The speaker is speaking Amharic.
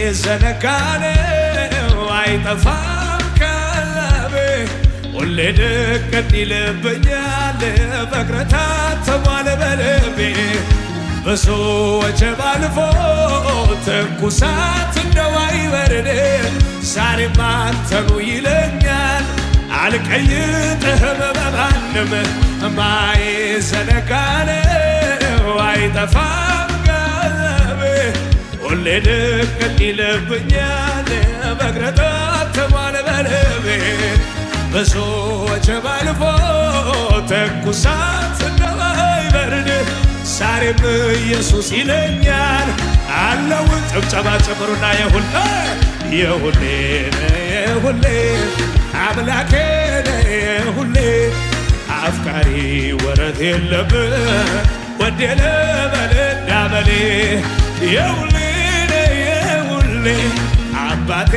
ማይዘነጋነው አይጠፋም ቀልቤ ሁሌ ድቅን ይልብኛል ፍቅርህ ታትሟል በልቤ ብዙ ወጀብ አልፎ ትኩሳት እንደው አይበርድ ዛሬም አንተኑ ይለኛል አልቀይጥህም በማንም ማይዘነጋነው አይጠፋም ቀልቤ ሁሌ ድቅን ይልብኛል ፍቅርህ ታትሟል በልቤ ብዙ ወጀብ አልፎ ትኩሳት እንደው አይበርድ ዛሬም ኢየሱስ ይለኛል አለው ጭብጨባ ጨምሩና የሁሌ አምላኬ የሁሌ አፍቃሪ ወረት የለብህ ወዴለ በልና በሌ የሁሌ አባቴ